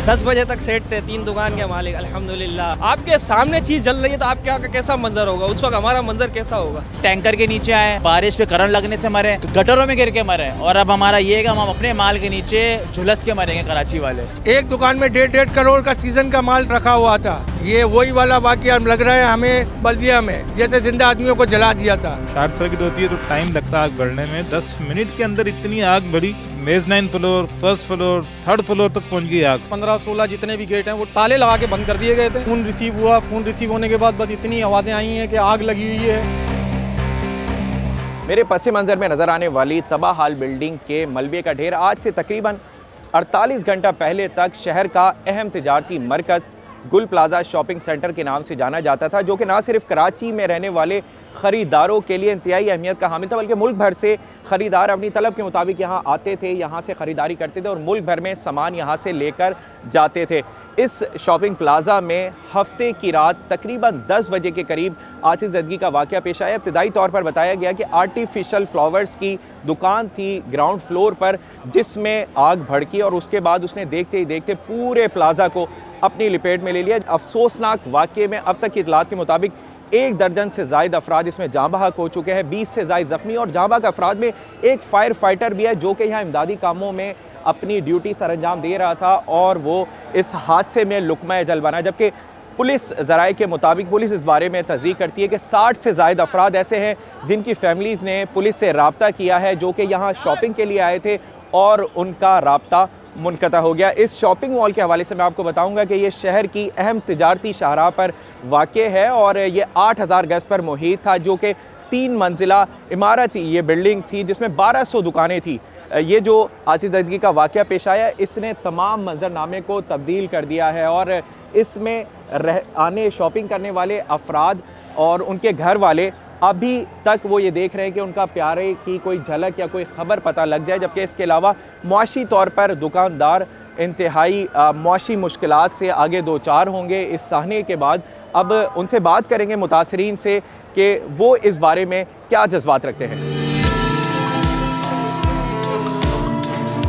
10 बजे तक सेट थे, 3 दुकान के मालिक अल्हम्दुलिल्लाह। आपके सामने चीज जल रही है तो आप क्या कैसा मंजर होगा, उस वक्त हमारा मंजर कैसा होगा। टैंकर के नीचे आए, बारिश पे करंट लगने से मरे, गटरों में गिर के मरे, और अब हमारा ये है कि हम अपने माल के नीचे झुलस के मरेंगे कराची वाले। एक दुकान में 1.5 करोड़ का सीजन का माल रखा हुआ था। ये वही वाला वाकया लग रहा है हमें बल्दिया में, जैसे जिंदा आदमियों को जला दिया था। शॉर्ट सर्किट होती है तो टाइम लगता है आग बढ़ने में। 10 मिनट के अंदर इतनी आग बढ़ी, mezzanine floor, first floor, third floor तक पहुंच गई आग। 15-16 जितने भी गेट हैं वो ताले लगा के बंद कर दिए गए थे। फोन रिसीव हुआ, फोन रिसीव होने के बाद बस इतनी आवाज़ें आई हैं कि आग लगी हुई है। मेरे पस मंज़र में नज़र आने वाली तबाह हाल बिल्डिंग के मलबे का ढेर आज से तकरीबन 48 घंटा पहले तक शहर का अहम तिजारती मरकज़ गुल प्लाजा शॉपिंग सेंटर के नाम से जाना जाता था, जो कि ना सिर्फ कराची में रहने वाले ख़रीदारों के लिए इंतहाई अहमियत का हामिल था, बल्कि मुल्क भर से ख़रीदार अपनी तलब के मुताबिक यहाँ आते थे, यहाँ से ख़रीदारी करते थे और मुल्क भर में सामान यहाँ से लेकर जाते थे। इस शॉपिंग प्लाजा में हफ्ते की रात तकरीबन 10 बजे के करीब आतिशज़दगी का वाक़या पेश आया। इब्तिदाई तौर पर बताया गया कि आर्टिफिशियल फ्लावर्स की दुकान थी ग्राउंड फ्लोर पर, जिसमें आग भड़की और उसके बाद उसने देखते ही देखते पूरे प्लाजा को अपनी लपेट में ले लिया। अफसोसनाक वाक़ये में अब तक की इतलात के मुताबिक 1 दर्जन से ज़ायद अफराद इसमें जाँ बहक हो चुके हैं, 20 से ज़ायद ज़ख्मी, और जाँ बहक अफराद में एक फायर फाइटर भी है जो कि यहाँ इमदादी कामों में अपनी ड्यूटी सर अंजाम दे रहा था और वो इस हादसे में लुकमा जल बना। जबकि पुलिस ज़राए के मुताबिक पुलिस इस बारे में तस्दीक करती है कि 60 से ज़ायद अफराद ऐसे हैं जिनकी फैमिलीज़ ने पुलिस से रब्ता किया है, जो कि यहाँ शॉपिंग के लिए आए थे और उनका रब्ता मुनक़ता हो गया। इस शॉपिंग मॉल के हवाले से मैं आपको बताऊंगा कि ये शहर की अहम तिजारती शाहराह पर वाक़े है और ये 8000 गज पर मुहीत था, जो कि 3 मंजिला इमारत ये बिल्डिंग थी जिसमें 1200 दुकानें थी। ये जो आतिशज़दगी का वाक़या पेश आया, इसने तमाम मंजरनामे को तब्दील कर दिया है और इसमें आने शॉपिंग करने वाले अफराद और उनके घर वाले अभी तक वो ये देख रहे हैं कि उनका प्यारे की कोई झलक या कोई ख़बर पता लग जाए। जबकि इसके अलावा मुआशी तौर पर दुकानदार इंतहाई मुआशी मुश्किलात से आगे दो चार होंगे इस साहने के बाद। अब उनसे बात करेंगे मुतासरीन से कि वो इस बारे में क्या जज्बात रखते हैं।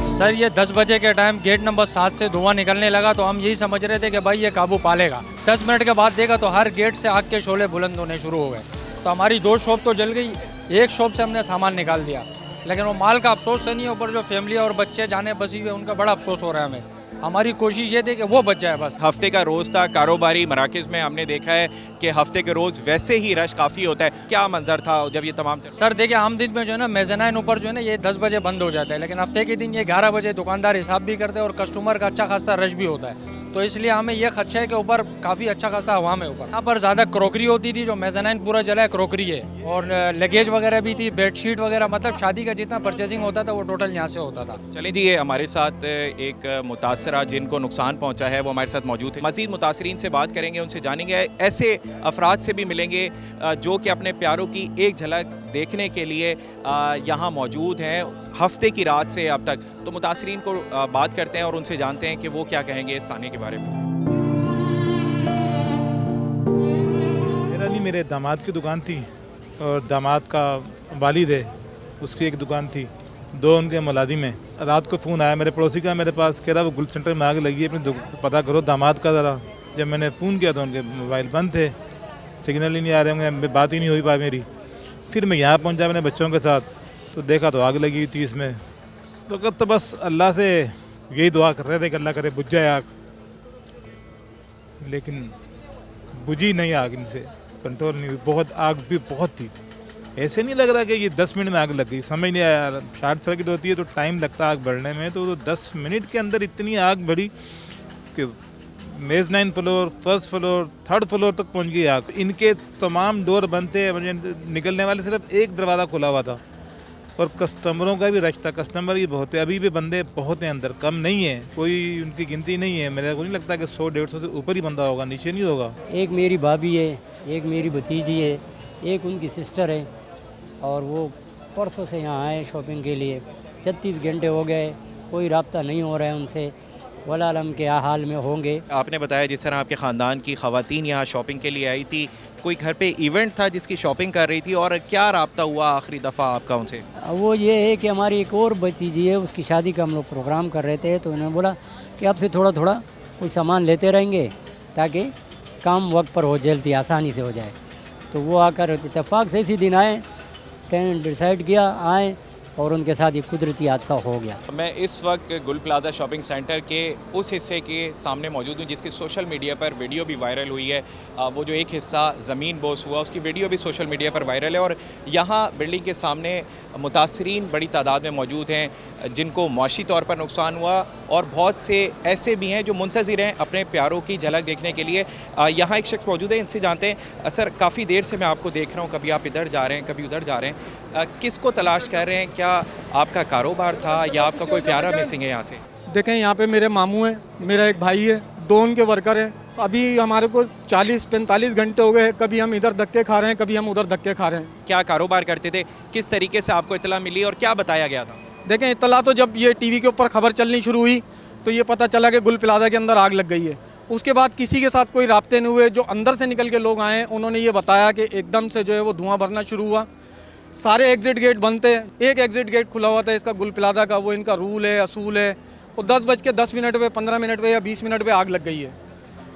सर, ये 10 बजे के टाइम गेट नंबर 7 से धुआं निकलने लगा तो हम यही समझ रहे थे कि भाई ये काबू पालेगा। 10 मिनट के बाद देखा तो हर गेट से आग के शोले बुलंद होने शुरू हो गए। तो हमारी 2 शॉप तो जल गई, एक शॉप से हमने सामान निकाल दिया, लेकिन वो माल का अफसोस से नहीं है, ऊपर जो फैमिली और बच्चे जाने बसी हुए उनका बड़ा अफसोस हो रहा है हमें। हमारी कोशिश ये थी कि वो बच जाए बस। हफ्ते का रोज़ था, कारोबारी मराकज़ में हमने देखा है कि हफ्ते के रोज़ वैसे ही रश काफ़ी होता है। क्या मंजर था जब ये तमाम सर देखिए, आम दिन में जो है ना मेज़नाइन ऊपर जो है ना ये 10 बजे बंद हो जाता है, लेकिन हफ्ते के दिन ये 11 बजे दुकानदार हिसाब भी करते हैं और कस्टमर का अच्छा खासा रश भी होता है। तो इसलिए हमें ये खदशा है कि ऊपर काफ़ी अच्छा खासा हवा में ऊपर यहाँ पर ज़्यादा क्रॉकरी होती थी, जो मेज़नाइन पूरा जला है क्रॉकरी है, और लगेज वगैरह भी थी, बेडशीट वगैरह, मतलब शादी का जितना परचेजिंग होता था वो टोटल यहाँ से होता था। चलें जी, ये हमारे साथ एक मुतासरा जिनको नुकसान पहुँचा है वो हमारे साथ मौजूद है। मज़ीद मुतासरीन से बात करेंगे, उनसे जानेंगे, ऐसे अफराद से भी मिलेंगे जो कि अपने प्यारों की एक झलक देखने के लिए यहाँ मौजूद हैं हफ्ते की रात से अब तक। तो मुतासरीन को बात करते हैं और उनसे जानते हैं कि वो क्या कहेंगे इस साने के बारे में। मेरा नहीं, मेरे दामाद की दुकान थी और दामाद का वालिद है, उसकी एक दुकान थी, 2 उनके मुलाजिम हैं। रात को फ़ोन आया मेरे पड़ोसी का मेरे पास, कह रहा वो गुल सेंटर में आग लगी है, अपनी पता करो दामाद का ज़रा। जब मैंने फ़ोन किया तो उनके मोबाइल बंद थे, सिग्नल ही नहीं आ रहे होंगे, बात ही नहीं हुई पाई मेरी। फिर मैं यहाँ पहुँचा अपने बच्चों के साथ तो देखा तो आग लगी थी इसमें। तो बस अल्लाह से यही दुआ कर रहे थे कि अल्लाह करे बुझ जाए आग, लेकिन बुझी नहीं आग, इनसे कंट्रोल नहीं हुई। बहुत आग भी बहुत थी, ऐसे नहीं लग रहा कि ये 10 मिनट में आग लग गई, समझ नहीं आया। शॉर्ट सर्किट होती है तो टाइम लगता है आग बढ़ने में, तो 10 मिनट के अंदर इतनी आग बढ़ी कि mezzanine floor, first floor, third floor तक पहुंच गई आग। इनके तमाम डोर बंद थे, निकलने वाले सिर्फ एक दरवाज़ा खुला हुआ था और कस्टमरों का भी रश था। कस्टमर ही बहुत है, अभी भी बंदे बहुत हैं अंदर, कम नहीं है, कोई उनकी गिनती नहीं है। मेरे को नहीं लगता कि 100-150 से ऊपर ही बंदा होगा, नीचे नहीं होगा। एक मेरी भाभी है, एक मेरी भतीजी है, एक उनकी सिस्टर है, और वो परसों से यहाँ आए शॉपिंग के लिए। 36 घंटे हो गए, कोई रब्ता नहीं हो रहा है उनसे, वला आलम के हाल में होंगे। आपने बताया जिस तरह आपके ख़ानदान की ख़वातीन यहाँ शॉपिंग के लिए आई थी, कोई घर पे इवेंट था जिसकी शॉपिंग कर रही थी, और क्या रब्ता हुआ आखिरी दफ़ा आपका उनसे? वो ये है कि हमारी एक और भतीजी है, उसकी शादी का हम लोग प्रोग्राम कर रहे थे, तो उन्होंने बोला कि आपसे थोड़ा थोड़ा कोई सामान लेते रहेंगे ताकि काम वक्त पर हो, जल्दी आसानी से हो जाए। तो वो आकर इत्तेफाक से इसी दिन आए, ट्रेन डिसाइड किया, आए और उनके साथ ये कुदरती हादसा हो गया। मैं इस वक्त गुल प्लाजा शॉपिंग सेंटर के उस हिस्से के सामने मौजूद हूँ जिसकी सोशल मीडिया पर वीडियो भी वायरल हुई है। वो जो एक हिस्सा ज़मीन बोस हुआ उसकी वीडियो भी सोशल मीडिया पर वायरल है और यहाँ बिल्डिंग के सामने मुतासरीन बड़ी तादाद में मौजूद हैं जिनको मौशी तौर पर नुकसान हुआ और बहुत से ऐसे भी हैं जो मुंतज़िर हैं अपने प्यारों की झलक देखने के लिए। यहाँ एक शख्स मौजूद है, इनसे जानते हैं। सर, काफ़ी देर से मैं आपको देख रहा हूँ, कभी आप इधर जा रहे हैं कभी उधर जा रहे हैं, किसको तलाश कर रहे हैं? क्या आपका कारोबार था या आपका कोई प्यारा मिसिंग है यहाँ से? देखें, यहाँ पे मेरे मामू हैं, मेरा एक भाई है, 2 उनके वर्कर हैं। अभी हमारे को 40-45 घंटे हो गए, कभी हम इधर धक्के खा रहे हैं, कभी हम उधर धक्के खा रहे हैं। क्या कारोबार करते थे, किस तरीके से आपको इतला मिली और क्या बताया गया था? देखें, इतला तो जब ये टीवी के ऊपर खबर चलनी शुरू हुई तो ये पता चला कि गुल प्लाजा के अंदर आग लग गई है। उसके बाद किसी के साथ कोई राब्ते नहीं हुए। जो अंदर से निकल के लोग आए उन्होंने ये बताया कि एकदम से जो है वो धुआं भरना शुरू हुआ। सारे एग्जिट गेट बंद थे, एक एग्जिट गेट खुला हुआ था इसका गुल प्लाजा का, वो इनका रूल है, असूल है। और 10:10 पे, 15 मिनट पे या 20 मिनट पे आग लग गई है।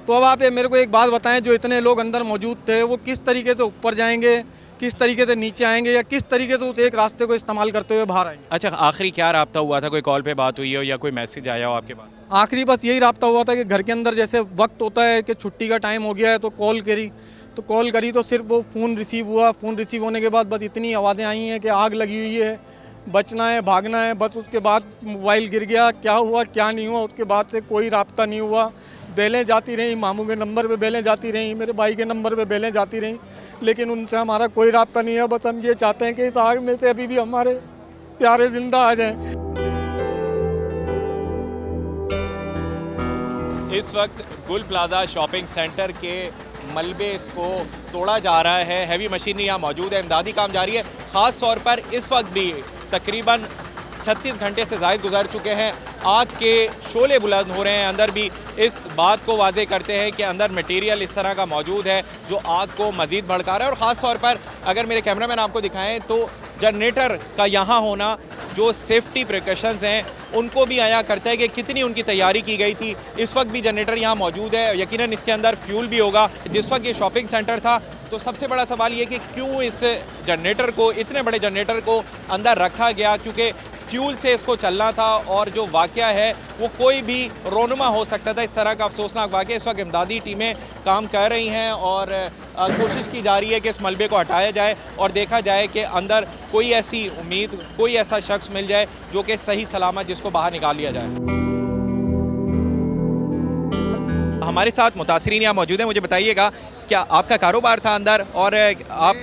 तो अब आप मेरे को एक बात बताएं, जो इतने लोग अंदर मौजूद थे वो किस तरीके से ऊपर जाएंगे, किस तरीके से नीचे आएंगे या किस तरीके से उस एक रास्ते को इस्तेमाल करते हुए बाहर आएंगे? अच्छा, आखिरी क्या राब्ता हुआ था? कोई कॉल पे बात हुई हो या कोई मैसेज आया हो आपके पास? आखिरी बस यही राब्ता हुआ था कि घर के अंदर जैसे वक्त होता है कि छुट्टी का टाइम हो गया है तो कॉल करी तो सिर्फ वो फ़ोन रिसीव हुआ। फ़ोन रिसीव होने के बाद बस इतनी आवाज़ें आई हैं कि आग लगी हुई है, बचना है, भागना है। बस उसके बाद मोबाइल गिर गया, क्या हुआ क्या नहीं हुआ उसके बाद से कोई राब्ता नहीं हुआ। बेलें जाती रहीं, मामू के नंबर पे बेलें जाती रहीं, मेरे भाई के नंबर पे बेलें जाती रहीं, लेकिन उनसे हमारा कोई राब्ता नहीं है। बस हम ये चाहते हैं कि इस आग में से अभी भी हमारे प्यारे जिंदा आ जाएं। इस वक्त गुल प्लाजा शॉपिंग सेंटर के मलबे को तोड़ा जा रहा है, हैवी मशीनरी यहाँ मौजूद है, इमदादी काम जारी है। ख़ास तौर पर इस वक्त भी तकरीबन 36 घंटे से ज़ायद गुजर चुके हैं, आग के शोले बुलंद हो रहे हैं। अंदर भी इस बात को वाज़े करते हैं कि अंदर मटेरियल इस तरह का मौजूद है जो आग को मज़ीद भड़का रहा है। और ख़ास तौर पर अगर मेरे कैमरामैन आपको दिखाएं तो जनरेटर का यहाँ होना, जो सेफ्टी प्रिकॉशंस हैं उनको भी आया करता है कि कितनी उनकी तैयारी की गई थी। इस वक्त भी जनरेटर यहाँ मौजूद है, यकीनन इसके अंदर फ्यूल भी होगा। जिस वक्त ये शॉपिंग सेंटर था तो सबसे बड़ा सवाल ये कि क्यों इस जनरेटर को, इतने बड़े जनरेटर को अंदर रखा गया, क्योंकि फ्यूल से इसको चलना था और जो वाक़या है वो कोई भी रोनुमा हो सकता था। इस तरह का अफसोसनाक वाक़या। इस वक्त इमदादी टीमें काम कर रही हैं और कोशिश की जा रही है कि इस मलबे को हटाया जाए और देखा जाए कि अंदर कोई ऐसी उम्मीद, कोई ऐसा शख्स मिल जाए जो कि सही सलामत जिसको बाहर निकाल लिया जाए। हमारे साथ मुतासरीन यहाँ मौजूद हैं। मुझे बताइएगा, क्या आपका कारोबार था अंदर और आप?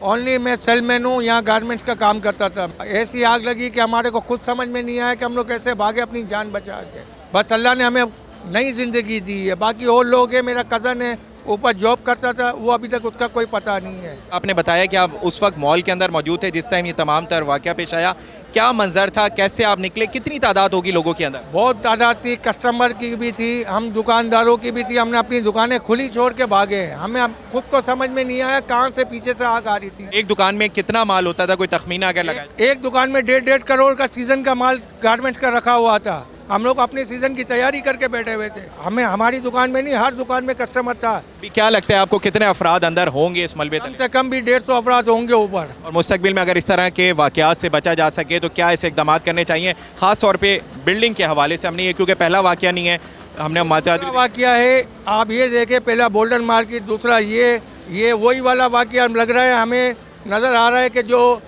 ओनली मैं सेलमैन हूँ, यहाँ गारमेंट्स का काम करता था। ऐसी आग लगी कि हमारे को खुद समझ में नहीं आया कि हम लोग कैसे भागे अपनी जान बचा के। बस अल्लाह ने हमें नई ज़िंदगी दी है। बाकी और लोग हैं, मेरा कज़न है ऊपर जॉब करता था, वो अभी तक उसका कोई पता नहीं है। आपने बताया कि आप उस वक्त मॉल के अंदर मौजूद थे जिस टाइम ये तमाम तर वाक़या पेश आया, क्या मंजर था, कैसे आप निकले, कितनी तादाद होगी लोगों के अंदर? बहुत तादाद थी, कस्टमर की भी थी, हम दुकानदारों की भी थी। हमने अपनी दुकानें खुली छोड़ के भागे। हमें खुद को समझ में नहीं आया कहाँ से पीछे से आग आ रही थी। एक दुकान में कितना माल होता था, कोई तखमीना अगर लगा? एक दुकान में 1.5 करोड़ का सीजन का माल गारमेंट्स का रखा हुआ था। हम लोग अपने सीजन की तैयारी करके बैठे हुए थे। हमें हमारी दुकान में नहीं, हर दुकान में कस्टमर था। क्या लगता है आपको, कितने अफराद अंदर होंगे इस मलबे कम से कम भी 150 अफराद होंगे ऊपर। और मुस्तकबिल में अगर इस तरह के वाक़यात से बचा जा सके तो क्या ऐसे इक़दाम करने चाहिए, ख़ास तौर पे बिल्डिंग के हवाले से? हमने ये, क्योंकि पहला वाक़या नहीं है, हमने वाक़या है। आप ये देखें, पहला गोल्डन मार्केट, दूसरा ये वही वाला वाक़या लग रहा है। हमें नज़र आ रहा है कि जो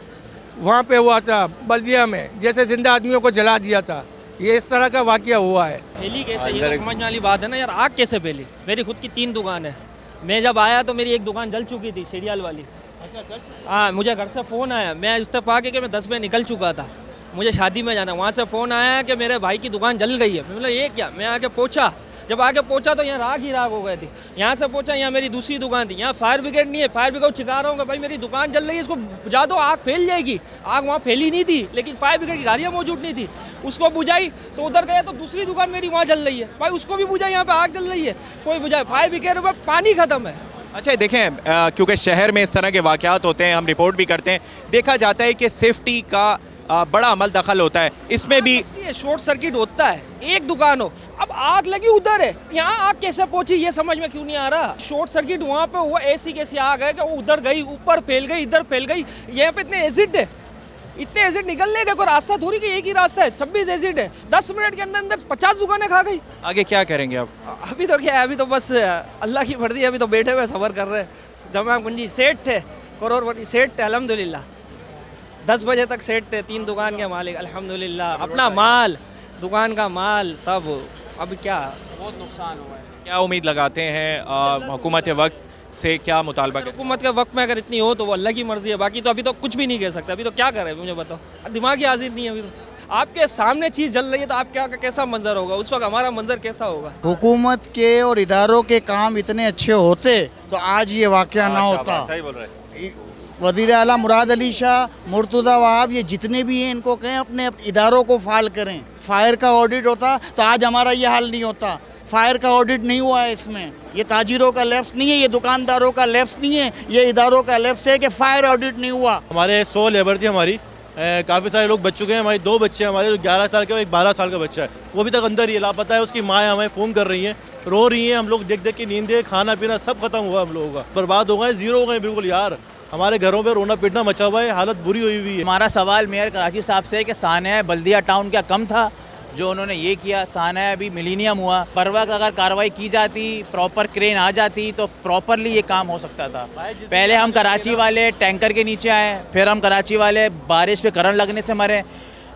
वहाँ पे हुआ था बल्दिया में, जैसे जिंदा आदमियों को जला दिया था, ये इस तरह का वाक़या हुआ है। फैली कैसे, ये तो समझने वाली बात है ना यार। आग कैसे फैली? मेरी खुद की 3 दुकान है। मैं जब आया तो मेरी एक दुकान जल चुकी थी, सीरियल वाली। हाँ, मुझे घर से फ़ोन आया, मैं इत्तेफाक है कि मैं 10 बजे निकल चुका था, मुझे शादी में जाना। वहाँ से फ़ोन आया कि मेरे भाई की दुकान जल गई है। मैं बोला ये क्या? मैं आके पहुँचा, जब आगे पहुँचा तो यहाँ राख ही राख हो गए थे। यहाँ से पहुँचा, यहाँ मेरी दूसरी दुकान थी, यहाँ फायर ब्रिगेड नहीं है। फायर ब्रिगेड को चिल्ला रहा हूँ कि भाई मेरी दुकान जल रही है, इसको बुझा दो, आग फैल जाएगी। आग वहाँ फैली नहीं थी, लेकिन फायर ब्रिगेड की गाड़ियाँ मौजूद नहीं थी। उसको बुझाई तो उधर गया तो दूसरी दुकान मेरी वहाँ जल रही है, भाई उसको भी बुझाई, यहाँ पे आग जल रही है, कोई बुझाए। फायर ब्रिगेड में पानी ख़त्म है। अच्छा, देखें, क्योंकि शहर में इस तरह के वाक़यात होते हैं, हम रिपोर्ट भी करते हैं, देखा जाता है कि सेफ्टी का बड़ा अमल दखल होता है। इसमें भी शॉर्ट सर्किट होता है। एक दुकान हो, अब आग लगी उधर है, यहाँ आग कैसे पहुंची ये समझ में क्यों नहीं आ रहा। शॉर्ट सर्किट वहाँ पे हुआ, ऐसी कैसी आग है कि वो उधर गई, ऊपर फैल गई, इधर फैल गई। यहाँ पे इतने एसिड है, इतने एसिड निकलने का कोई रास्ता थोड़ी कि एक ही रास्ता है, 26 एसिड है। 10 मिनट के अंदर अंदर 50 दुकानें खा गई। आगे क्या करेंगे आप? अभी तो क्या है, अभी तो बस अल्लाह की मर्जी है, अभी तो बैठे हुए सबर कर रहे हैं। जमा कुंजी सेठ थे, करोड़पति सेठ थे, अल्हम्दुलिल्लाह 10 बजे तक सेठ थे, 3 दुकान के मालिक अल्हम्दुलिल्लाह, अपना माल, दुकान का माल सब। अब क्या बहुत नुकसान हुआ है। क्या उम्मीद लगाते हैं हुकूमत वक्त से, क्या मुतालबा करें? हुकूमत के वक्त में अगर इतनी हो तो वो अल्लाह की मर्जी है, बाकी तो अभी तो कुछ भी नहीं कह सकते। अभी तो क्या करें मुझे बताओ, दिमाग की आज़ादी नहीं है अभी तो। आपके सामने चीज़ जल रही है तो आप क्या कैसा मंजर होगा उस वक्त, हमारा मंजर कैसा होगा। हुकूमत के और इदारों के काम इतने अच्छे होते तो आज ये वाक़या ना होता। सही बोल रहे हैं। वज़ीर आला मुराद अली शाह, मुर्तज़ा वहाब, ये जितने भी हैं इनको कहें अपने इदारों को फाल करें। फायर का ऑडिट होता तो आज हमारा ये हाल नहीं होता। फायर का ऑडिट नहीं हुआ है इसमें, ये ताजिरों का लेफ्ट नहीं है, ये दुकानदारों का लेफ्ट नहीं है, ये इदारों का लेफ्ट है कि फायर ऑडिट नहीं हुआ। हमारे 100 लेबर थी हमारी, काफ़ी सारे लोग बच चुके हैं। हमारी 2 बच्चे हैं हमारे, जो 11 साल के और एक 12 साल का बच्चा है, वो अभी तक अंदर ही है, लापता है। उसकी माँ हमें फ़ोन कर रही हैं, रो रही हैं। हम लोग देख देख के नींद, खाना पीना सब खत्म हुआ हम लोगों का, बर्बाद हो गए, ज़ीरो हो गए बिल्कुल यार। हमारे घरों पे रोना पीटना मचा हुआ है, हालत बुरी हुई हुई है। हमारा सवाल मेयर कराची साहब से है कि सानिया बल्दिया टाउन क्या कम था जो उन्होंने ये किया। सानिया अभी मिलीनियम हुआ, पर वक्त अगर कार्रवाई की जाती, प्रॉपर क्रेन आ जाती तो प्रॉपरली ये काम हो सकता था। पहले हम कराची वाले टैंकर के नीचे आए, फिर हम कराची वाले बारिश पे करंट लगने से मरे,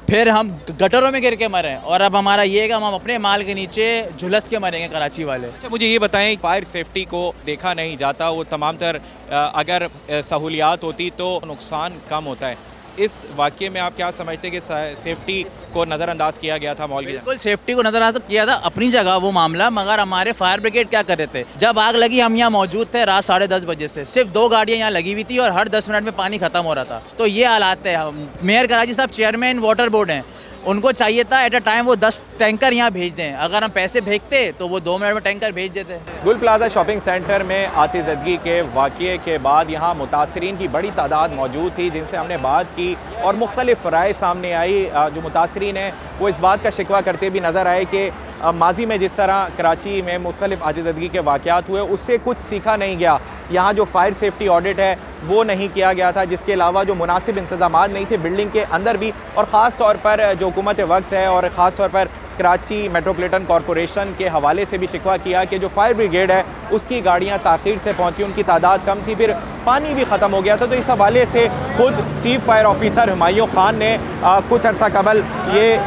फिर हम गटरों में गिर के मरे, और अब हमारा ये है कि हम अपने माल के नीचे झुलस के मरेंगे कराची वाले। अच्छा, मुझे ये बताएं, फायर सेफ्टी को देखा नहीं जाता, वो तमाम तर अगर सहूलियात होती तो नुकसान कम होता है। इस वाक़ये में आप क्या समझते हैं कि सेफ्टी को नज़रअंदाज किया गया था मॉल की? बिल्कुल सेफ्टी को नज़रअंदाज किया था अपनी जगह वो मामला, मगर हमारे फायर ब्रिगेड क्या कर रहे थे, जब आग लगी हम यहाँ मौजूद थे रात 10:30 बजे से, सिर्फ 2 गाड़ियाँ यहाँ लगी हुई थी और हर 10 मिनट में पानी खत्म हो रहा था। तो ये हालात है। मेयर कराची साहब चेयरमैन वाटर बोर्ड हैं, उनको चाहिए था एट अ टाइम वो 10 टैंकर यहाँ भेज दें। अगर हम पैसे भेजते तो वो 2 मिनट में टैंकर भेज देते। गुल प्लाजा शॉपिंग सेंटर में आतिशज़दगी के वाक़ये के बाद यहाँ मुतासरीन की बड़ी तादाद मौजूद थी, जिनसे हमने बात की और मुख्तलिफ राय सामने आई। जो मुतासरीन हैं वो इस बात का शिकवा करते भी नज़र आए कि माजी में जिस तरह कराची में मुख्तलिफ आतिशज़दगी के वाक़यात हुए उससे कुछ सीखा नहीं गया। यहाँ जो फायर सेफ्टी ऑडिट है वो नहीं किया गया था, जिसके अलावा जो मुनासिब इंतज़ामात नहीं थे बिल्डिंग के अंदर भी, और ख़ास तौर पर जो हुकूमत वक्त है और ख़ास तौर पर कराची मेट्रोपॉलिटन कॉरपोरेशन के हवाले से भी शिकवा किया कि जो फायर ब्रिगेड है उसकी गाड़ियाँ ताख़ीर से पहुँची, उनकी तादाद कम थी, फिर पानी भी ख़त्म हो गया था। तो इस हवाले से खुद chief fire officer Humayun Khan ने कुछ अर्सा कबल ये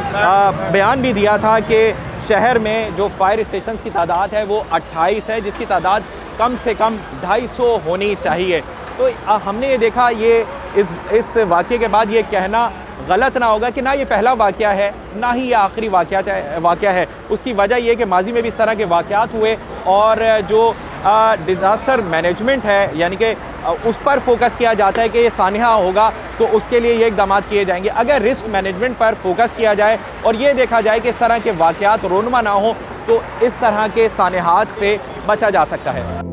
बयान भी दिया था कि शहर में जो फायर स्टेशन की तादाद है वो 28 है, जिसकी तादाद कम से कम 250 होनी चाहिए। तो हमने ये देखा, ये इस वाक़ये के बाद ये कहना गलत ना होगा कि ना ये पहला वाक़या है ना ही ये आखिरी वाक़या है। उसकी वजह ये कि माजी में भी इस तरह के वाक़यात हुए और जो डिज़ास्टर मैनेजमेंट है, यानी कि उस पर फोकस किया जाता है कि ये सानिया होगा तो उसके लिए ये इक़दाम किए जाएंगे। अगर रिस्क मैनेजमेंट पर फोकस किया जाए और ये देखा जाए कि इस तरह के वाक़यात रोनुमा ना हो तो इस तरह के सानियात से बचा जा सकता है।